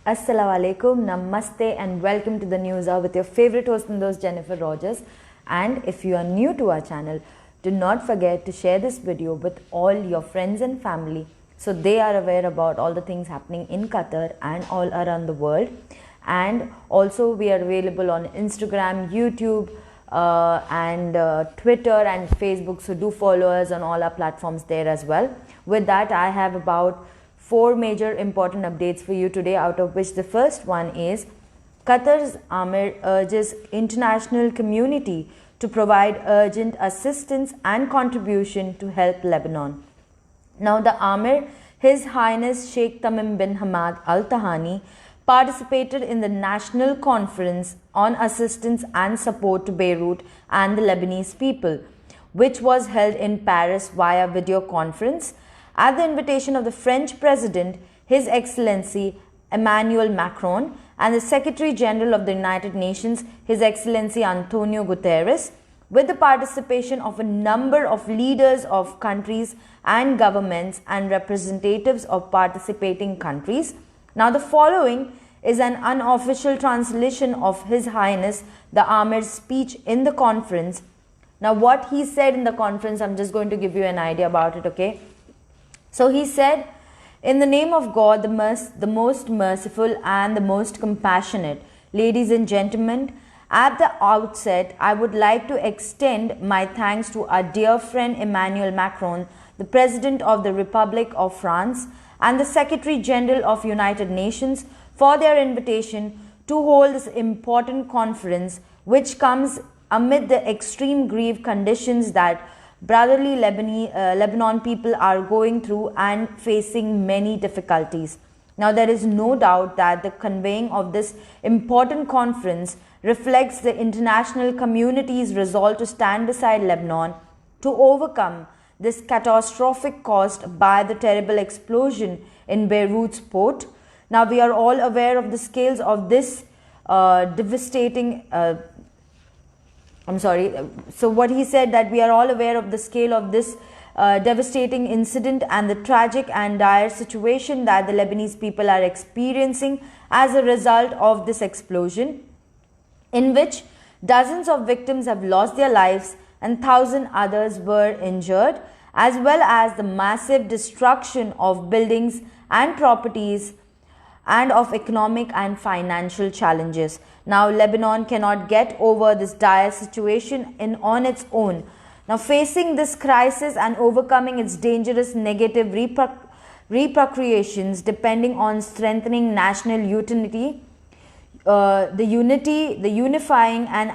Assalamu alaikum, namaste, and welcome to the news hour with your favorite host and host Jennifer Rogers. And if you are new to our channel, do not forget to share this video with all your friends and family so they are aware about all the things happening in Qatar and all around the world. And also, we are available on Instagram, YouTube, and Twitter and Facebook. So do follow us on all our platforms there as well. With that, I have about 4 major important updates for you today, out of which the first one is Qatar's Amir urges international community to provide urgent assistance and contribution to help Lebanon. Now, the Amir, His Highness Sheikh Tamim bin Hamad Al Thani, participated in the National Conference on Assistance and Support to Beirut and the Lebanese people, which was held in Paris via video conference at the invitation of the French President, His Excellency Emmanuel Macron, and the Secretary General of the United Nations, His Excellency Antonio Guterres, with the participation of a number of leaders of countries and governments and representatives of participating countries. Now, the following is an unofficial translation of His Highness the Amir's speech in the conference. Now, what he said in the conference, I'm just going to give you an idea about it, okay? So he said, "In the name of God, the most merciful and the most compassionate, ladies and gentlemen, at the outset, I would like to extend my thanks to our dear friend Emmanuel Macron, the President of the Republic of France, and the Secretary General of United Nations for their invitation to hold this important conference, which comes amid the extreme grave conditions that brotherly Lebanon people are going through and facing many difficulties. Now, there is no doubt that the convening of this important conference reflects the international community's resolve to stand beside Lebanon to overcome this catastrophic caused by the terrible explosion in Beirut's port. Now, we are all aware of the scales of this devastating So what he said, that we are all aware of the scale of this devastating incident and the tragic and dire situation that the Lebanese people are experiencing as a result of this explosion, in which dozens of victims have lost their lives and thousands others were injured, as well as the massive destruction of buildings and properties and of economic and financial challenges. Now, Lebanon cannot get over this dire situation on its own. Now, facing this crisis and overcoming its dangerous negative repercussions depending on strengthening national unity, the unifying and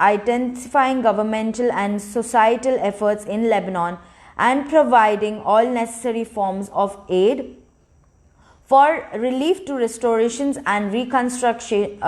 intensifying governmental and societal efforts in Lebanon, and providing all necessary forms of aid for relief to restorations and reconstruction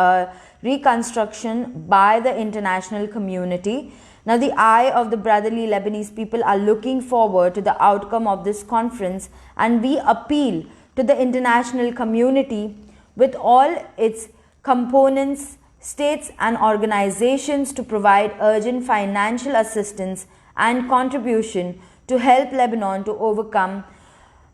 by the international community. Now, the eye of the brotherly Lebanese people are looking forward to the outcome of this conference, and we appeal to the international community with all its components, states and organizations to provide urgent financial assistance and contribution to help Lebanon to overcome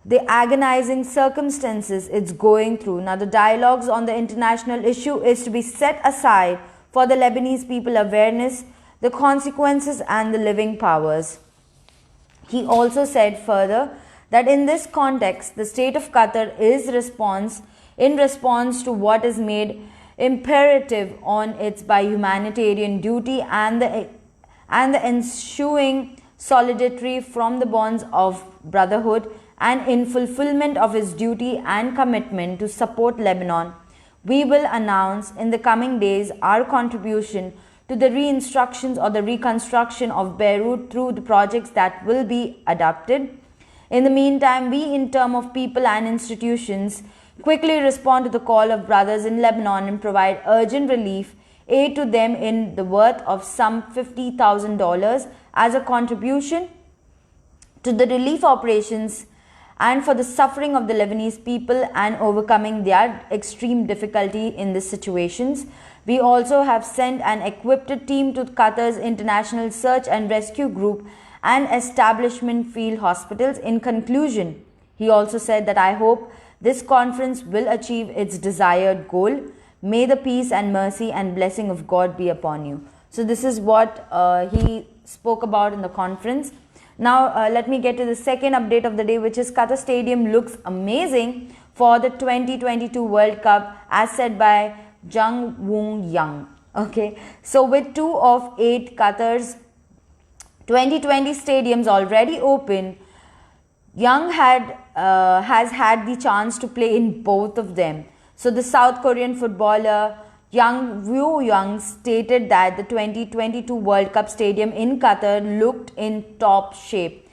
the agonizing circumstances it's going through. Now, the dialogues on the international issue is to be set aside for the Lebanese people awareness, the consequences and the living powers. He also said further that in this context, the state of Qatar is in response to what is made imperative on its by humanitarian duty and the ensuing solidarity from the bonds of brotherhood, and in fulfillment of his duty and commitment to support Lebanon, we will announce in the coming days our contribution to the reinstructions or the reconstruction of Beirut through the projects that will be adopted. In the meantime, we in terms of people and institutions quickly respond to the call of brothers in Lebanon and provide urgent relief aid to them in the worth of some $50,000 as a contribution to the relief operations and for the suffering of the Lebanese people and overcoming their extreme difficulty in these situations. We also have sent an equipped team to Qatar's International Search and Rescue Group and establishment field hospitals. In conclusion, he also said that I hope this conference will achieve its desired goal. May the peace and mercy and blessing of God be upon you. So this is what he spoke about in the conference. Now let me get to the second update of the day, which is Qatar Stadium looks amazing for the 2022 World Cup, as said by Jung Woong Young. Okay, so with 2 of 8 Qatar's 2020 stadiums already open, Young has had the chance to play in both of them. So the South Korean footballer Jung Woo Young stated that the 2022 World Cup stadium in Qatar looked in top shape.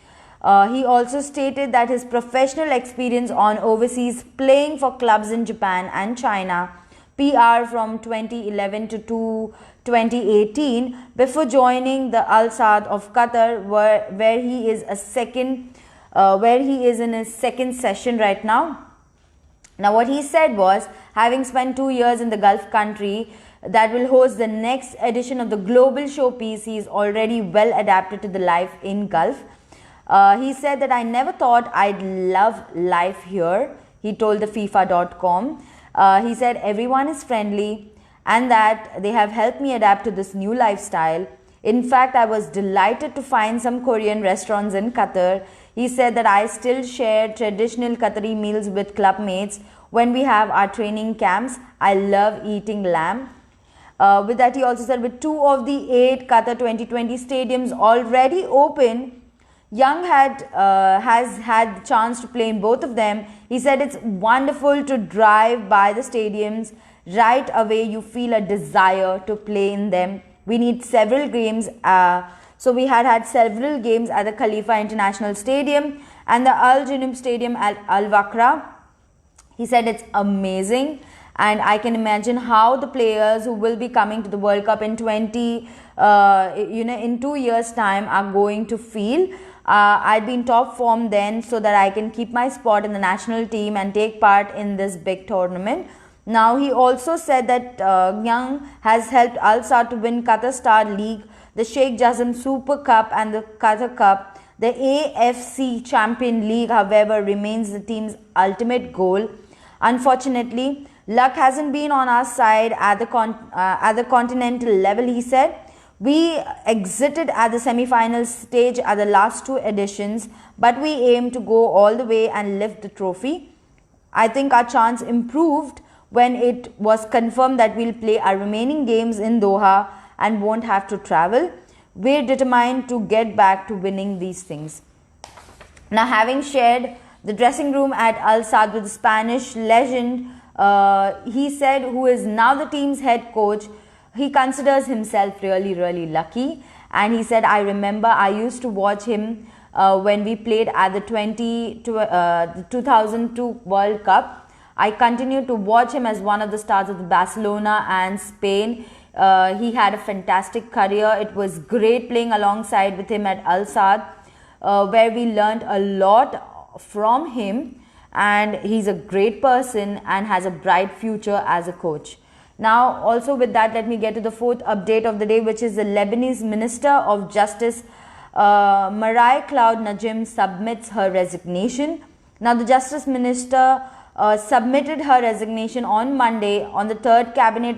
He also stated that his professional experience on overseas playing for clubs in Japan and China, PR from 2011 to 2018, before joining the Al Sadd of Qatar, where he is in his second session right now. Now what he said was, having spent 2 years in the Gulf country that will host the next edition of the global showpiece, he is already well adapted to the life in Gulf. He said that I never thought I'd love life here, he told the FIFA.com. He said everyone is friendly and that they have helped me adapt to this new lifestyle. In fact, I was delighted to find some Korean restaurants in Qatar. He said that I still share traditional Qatari meals with club mates when we have our training camps. I love eating lamb. With that, he also said with 2 of the 8 Qatar 2020 stadiums already open, Young has had the chance to play in both of them. He said it's wonderful to drive by the stadiums. Right away, you feel a desire to play in them. We need several games. So we had several games at the Khalifa International Stadium and the Al Junub Stadium at Al Wakra. He said it's amazing, and I can imagine how the players who will be coming to the World Cup in 2 years' time are going to feel. I'd be in top form then, so that I can keep my spot in the national team and take part in this big tournament. Now he also said that Young has helped Al Sadd to win Qatar Star League, the Sheikh Jassim Super Cup and the Qatar Cup. The AFC Champion League, however, remains the team's ultimate goal. Unfortunately, luck hasn't been on our side at the continental level, he said. We exited at the semi-final stage at the last 2 editions, but we aim to go all the way and lift the trophy. I think our chance improved when it was confirmed that we'll play our remaining games in Doha and won't have to travel. We're determined to get back to winning these things. Now, having shared the dressing room at Al Sadd with the Spanish legend, he said, who is now the team's head coach, he considers himself really lucky. And he said, I remember I used to watch him when we played at the 2002 World Cup. I continued to watch him as one of the stars of the Barcelona and Spain. He had a fantastic career. It was great playing alongside with him at Al Sadd, where we learned a lot from him, and he's a great person and has a bright future as a coach. Now, also with that, let me get to the 4th update of the day, which is the Lebanese Minister of Justice, Marie Claude Najim, submits her resignation. Now, the Justice Minister submitted her resignation on Monday on the 3rd cabinet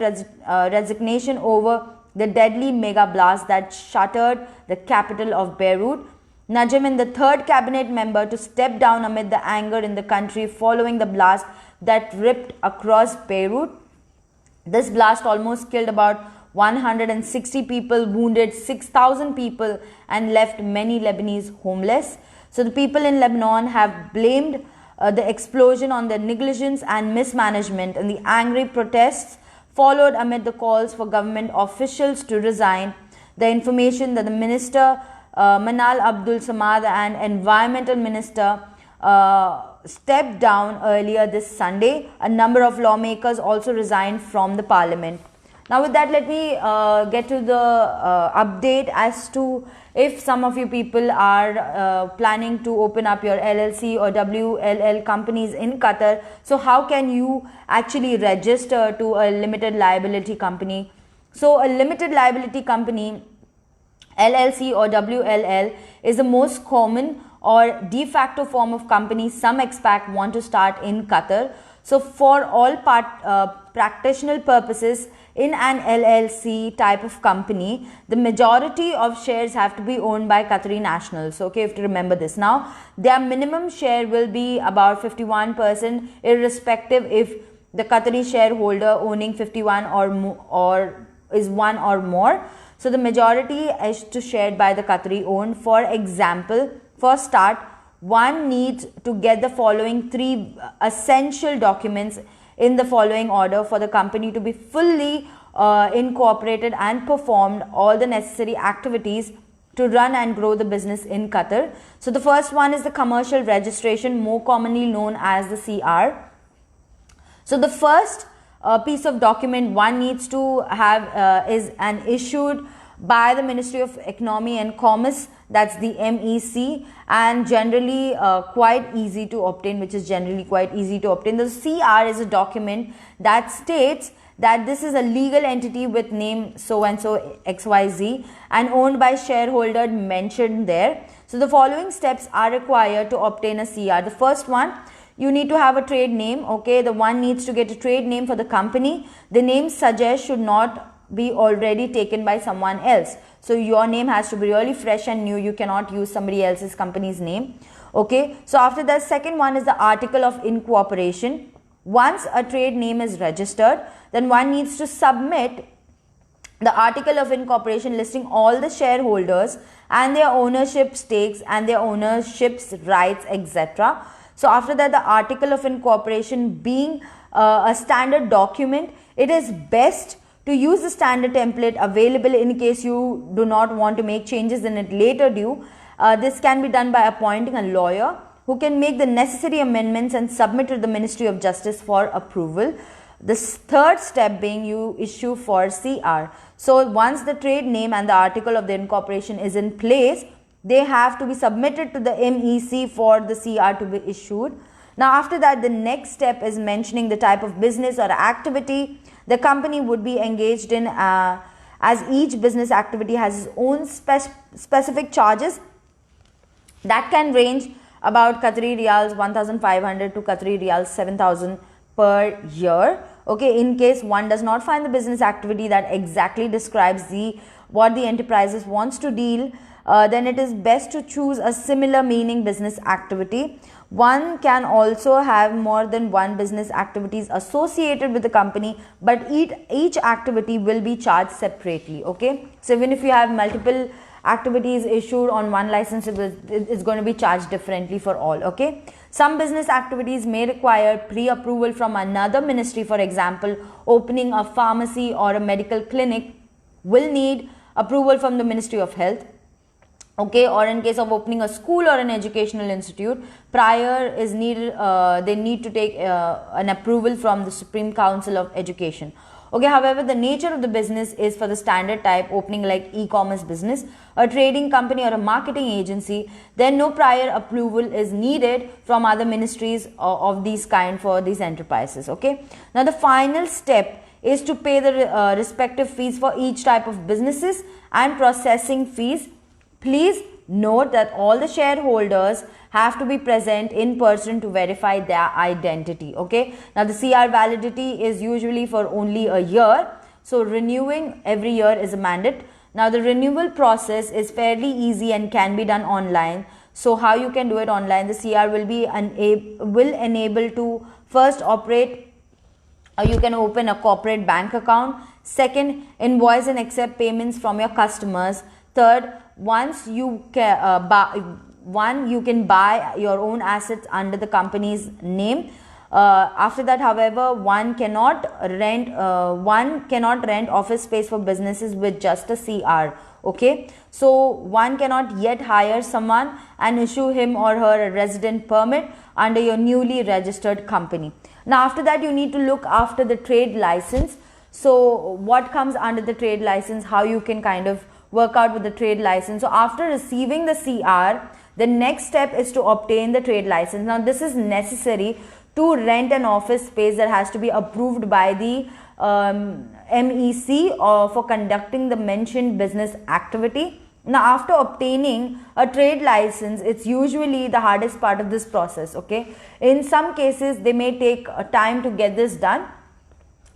resignation over the deadly mega blast that shattered the capital of Beirut. Najim is the 3rd cabinet member to step down amid the anger in the country following the blast that ripped across Beirut. This blast almost killed about 160 people, wounded 6,000 people, and left many Lebanese homeless. So the people in Lebanon have blamed the explosion on the negligence and mismanagement, and the angry protests followed amid the calls for government officials to resign. The information that the Minister Manal Abdul Samad and Environmental Minister stepped down earlier this Sunday. A number of lawmakers also resigned from the parliament. Now with that, let me get to the update as to if some of you people are planning to open up your LLC or WLL companies in Qatar. So how can you actually register to a limited liability company? So a limited liability company, LLC or WLL, is the most common or de facto form of company some expat want to start in Qatar. So for all practitioner purposes, in an LLC type of company, the majority of shares have to be owned by Qatari nationals. Okay, you have to remember this. Now, their minimum share will be about 51%, irrespective if the Qatari shareholder owning 51 or is one or more. So the majority is to shared by the Qatari owned. For example, for start, one needs to get the following 3 essential documents in the following order for the company to be fully incorporated and performed all the necessary activities to run and grow the business in Qatar. So the first one is the commercial registration, more commonly known as the CR. So the first piece of document one needs to have is an issued by the Ministry of Economy and Commerce, that's the MEC, and generally quite easy to obtain, which is generally quite easy to obtain. The CR is a document that states that this is a legal entity with name so and so XYZ and owned by shareholder mentioned there. So the following steps are required to obtain a CR. The first one, you need to have a trade name. Okay, the one needs to get a trade name for the company. The name suggest should not be already taken by someone else. So your name has to be really fresh and new. You cannot use somebody else's company's name. Okay, so after that, second one is the article of incorporation. Once a trade name is registered, then one needs to submit the article of incorporation listing all the shareholders and their ownership stakes and their ownership's rights, etc. So after that, the article of incorporation being a standard document, it is best to use the standard template available in case you do not want to make changes in it later due. This can be done by appointing a lawyer who can make the necessary amendments and submit to the Ministry of Justice for approval. The third step being you issue for CR. So once the trade name and the article of the incorporation is in place, they have to be submitted to the MEC for the CR to be issued. Now after that, the next step is mentioning the type of business or activity the company would be engaged in, as each business activity has its own specific charges that can range about Qatari riyals 1,500 to Qatari riyals 7,000 per year. Okay, in case one does not find the business activity that exactly describes what the enterprises wants to deal, then it is best to choose a similar meaning business activity. One can also have more than one business activities associated with the company, but each activity will be charged separately. Okay, so even if you have multiple activities issued on one license, it's going to be charged differently for all. Okay, some business activities may require pre-approval from another ministry. For example, opening a pharmacy or a medical clinic will need approval from the Ministry of Health. Okay, or in case of opening a school or an educational institute, prior is needed, they need to take an approval from the Supreme Council of Education. Okay, however, the nature of the business is for the standard type, opening like e-commerce business, a trading company or a marketing agency, then no prior approval is needed from other ministries of these kind for these enterprises. Okay, now the final step is to pay the respective fees for each type of businesses and processing fees. Please note that all the shareholders have to be present in person to verify their identity. Okay, now the CR validity is usually for only a year, so renewing every year is a mandate. Now the renewal process is fairly easy and can be done online. So how you can do it online? The CR will enable to first operate, or you can open a corporate bank account. Second, invoice and accept payments from your customers. Third, once you can you can buy your own assets under the company's name. After that, however, one cannot rent office space for businesses with just a CR. Okay, so one cannot yet hire someone and issue him or her a resident permit under your newly registered company. Now after that, you need to look after the trade license. So what comes under the trade license, how you can kind of work out with the trade license. So after receiving the CR, the next step is to obtain the trade license. Now this is necessary to rent an office space that has to be approved by the MEC for conducting the mentioned business activity. Now, after obtaining a trade license, it's usually the hardest part of this process, okay? In some cases, they may take time to get this done.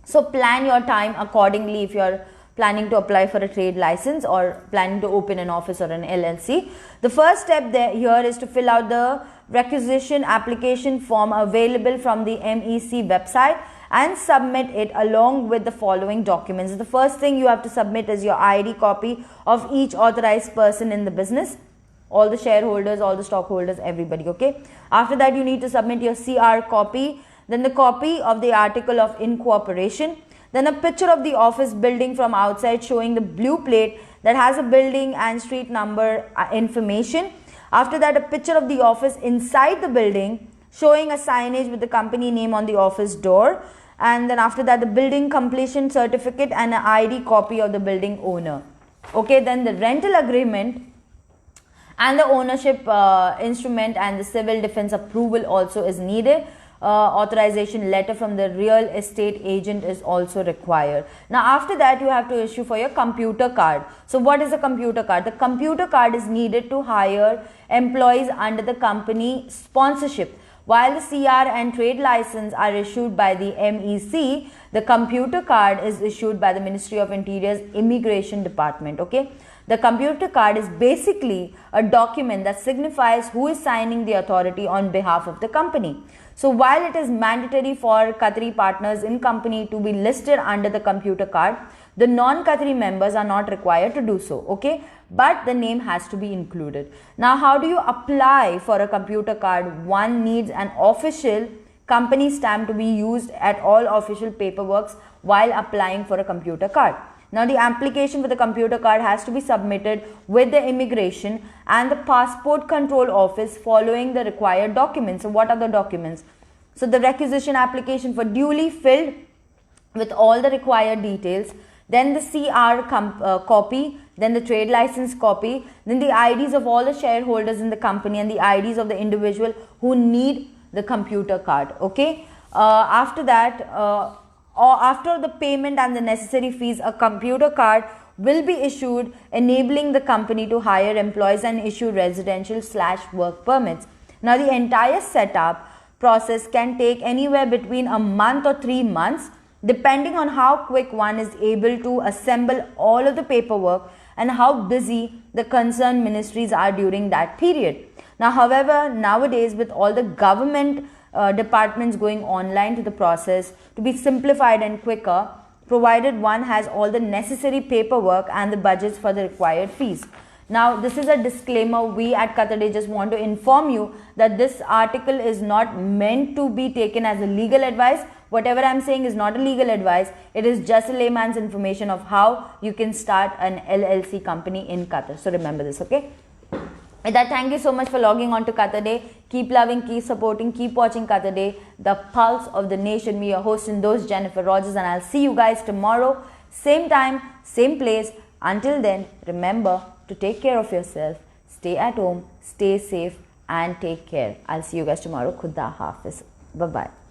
So, plan your time accordingly if you're planning to apply for a trade license or planning to open an office or an LLC. The first step here is to fill out the requisition application form available from the MEC website and submit it along with the following documents. The first thing you have to submit is your ID copy of each authorized person in the business, all the shareholders, all the stockholders, everybody, okay? After that, you need to submit your CR copy, then the copy of the article of incorporation, then a picture of the office building from outside showing the blue plate that has a building and street number information. After that, a picture of the office inside the building showing a signage with the company name on the office door. And then after that, the building completion certificate and an ID copy of the building owner. Okay, then the rental agreement and the ownership instrument and the civil defense approval also is needed. Authorization letter from the real estate agent is also required. Now, after that, you have to issue for your computer card. So, what is a computer card? The computer card is needed to hire employees under the company sponsorship. While the CR and trade license are issued by the MEC, the computer card is issued by the Ministry of Interior's Immigration Department, okay? The computer card is basically a document that signifies who is signing the authority on behalf of the company. So, while it is mandatory for Qatari partners in company to be listed under the computer card, the non-Qatari members are not required to do so, okay? But the name has to be included. Now, how do you apply for a computer card? One needs an official company stamp to be used at all official paperworks while applying for a computer card. Now, the application for the computer card has to be submitted with the immigration and the passport control office following the required documents. So, what are the documents? So, the requisition application for duly filled with all the required details, then the CR copy, then the trade license copy, then the IDs of all the shareholders in the company and the IDs of the individual who need the computer card, okay? After that, or after the payment and the necessary fees, a computer card will be issued, enabling the company to hire employees and issue residential/work permits. Now, the entire setup process can take anywhere between a month or 3 months, depending on how quick one is able to assemble all of the paperwork and how busy the concerned ministries are during that period. Now, however, nowadays with all the government departments going online to the process to be simplified and quicker, provided one has all the necessary paperwork and the budgets for the required fees. Now, this is a disclaimer. We at Qatar just want to inform you that this article is not meant to be taken as a legal advice. Whatever I am saying is not a legal advice. It is just a layman's information of how you can start an LLC company in Qatar. So, remember this, okay? With that, thank you so much for logging on to Qatar Day. Keep loving, keep supporting, keep watching Qatar Day, the pulse of the nation. Me, your host and host, Jennifer Rogers, and I'll see you guys tomorrow, same time, same place. Until then, remember to take care of yourself, stay at home, stay safe, and take care. I'll see you guys tomorrow. Khuda Hafiz. Bye-bye.